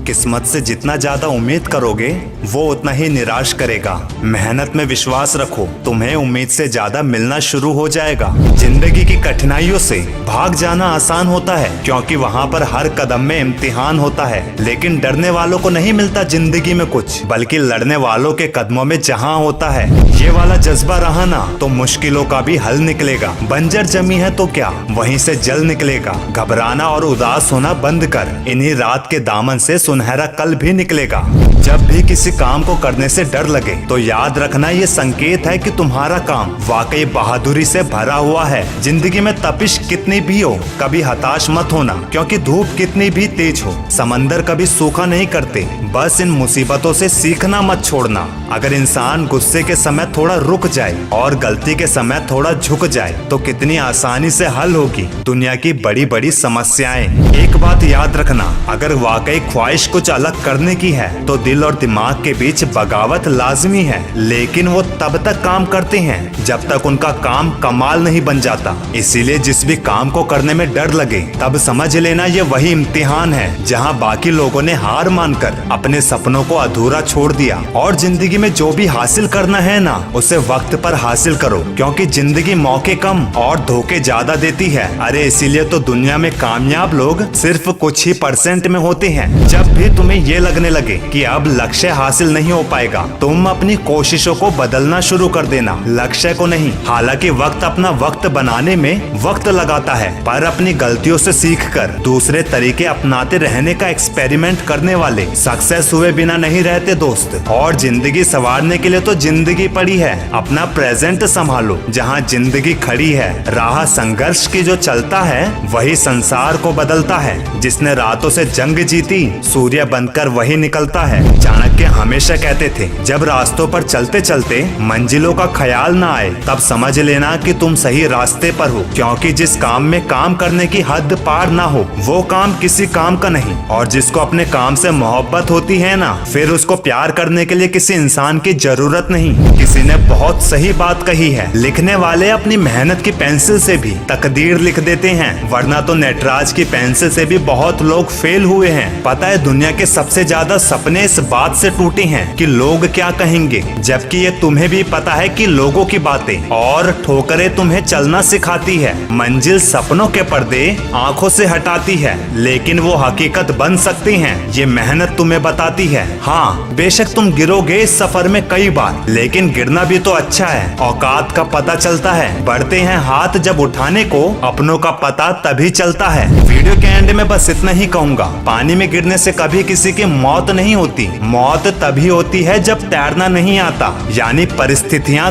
किस्मत से जितना ज्यादा उम्मीद करोगे वो उतना ही निराश करेगा। मेहनत में विश्वास रखो, तुम्हें उम्मीद से ज्यादा मिलना शुरू हो जाएगा। जिंदगी की कठिनाइयों से भाग जाना आसान होता है क्योंकि वहाँ पर हर कदम में इम्तिहान होता है, लेकिन डरने वालों को नहीं मिलता जिंदगी में कुछ, बल्कि लड़ने वालों के कदमों में जहाँ होता है। ये वाला जज्बा रहा ना तो मुश्किलों का भी हल निकलेगा। बंजर जमी है तो क्या, वहीं से जल निकलेगा। घबराना और उदास होना बंद कर, इन्हीं रात के दामन से सुनहरा कल भी निकलेगा। जब भी किसी काम को करने से डर लगे तो याद रखना ये संकेत है कि तुम्हारा काम वाकई बहादुरी से भरा हुआ है। जिंदगी में तपिश कितनी भी हो, कभी हताश मत होना, क्योंकि धूप कितनी भी तेज हो समंदर कभी सूखा नहीं करते। बस इन मुसीबतों से सीखना मत छोड़ना। अगर इंसान गुस्से के समय थोड़ा रुक जाए और गलती के समय थोड़ा झुक जाए तो कितनी आसानी से हल होगी दुनिया की बड़ी बड़ी समस्याएं। एक बात याद रखना, अगर वाकई ख्वाहिश कुछ अलग करने की है तो दिल और दिमाग के बीच बगावत लाजमी है, लेकिन वो तब तक काम करते हैं जब तक उनका काम कमाल नहीं बन जाता। इसीलिए जिस भी काम को करने में डर लगे तब समझ लेना ये वही इम्तिहान है जहाँ बाकी लोगों ने हार मानकर अपने सपनों को अधूरा छोड़ दिया। और जिंदगी में जो भी हासिल करना है ना, उसे वक्त पर हासिल करो, क्योंकि जिंदगी मौके कम और धोखे ज्यादा देती है। अरे इसीलिए तो दुनिया में कामयाब लोग सिर्फ कुछ ही % में होते हैं। जब भी तुम्हें ये लगने लगे कि अब लक्ष्य हासिल नहीं हो पाएगा, तुम अपनी कोशिशों को बदलना शुरू कर देना, लक्ष्य को नहीं। हालांकि वक्त अपना वक्त बनाने में वक्त लगाता है, पर अपनी गलतियों से सीखकर दूसरे तरीके अपनाते रहने का एक्सपेरिमेंट करने वाले सक्सेस हुए बिना नहीं रहते दोस्त। और जिंदगी संवारने के लिए तो जिंदगी पड़ी है, अपना प्रेजेंट संभालो। जहाँ जिंदगी खड़ी है, राह संघर्ष की जो चलता है वही संसार को बदलता है। जिसने रातों से जंग जीती, सूर्य बनकर वही निकलता है। चाणक्य हमेशा कहते थे, जब रास्तों पर चलते चलते मंजिलों का ख्याल ना आए तब समझ लेना कि तुम सही रास्ते पर हो, क्योंकि जिस काम में काम करने की हद पार ना हो वो काम किसी काम का नहीं। और जिसको अपने काम से मोहब्बत होती है ना, फिर उसको प्यार करने के लिए किसी इंसान की जरूरत नहीं। किसी ने बहुत सही बात कही है, लिखने वाले अपनी मेहनत की पेंसिल से भी तकदीर लिख देते हैं, वरना तो नटराज की पेंसिल से भी बहुत लोग फेल हुए हैं। पता है, दुनिया के सबसे ज्यादा सपने इस बात से टूटे हैं कि लोग क्या कहेंगे, जबकि ये तुम्हें भी पता है कि लोगों की बातें और ठोकरें तुम्हें चलना सिखाती है। मंजिल सपनों के पर्दे आंखों से हटाती है, लेकिन वो हकीकत बन सकती हैं, ये मेहनत तुम्हें बताती है। हाँ, बेशक तुम गिरोगे इस सफर में कई बार, लेकिन गिरना भी तो अच्छा है। औकात का पता चलता है, बढ़ते हैं हाथ जब उठाने को, अपनों का पता तभी चलता है। वीडियो के एंड में बस इतना ही कहूंगा, पानी में गिरने से कभी किसी की मौत नहीं होती, मौत तभी होती है जब तैरना नहीं आता, यानी परिस्थितियां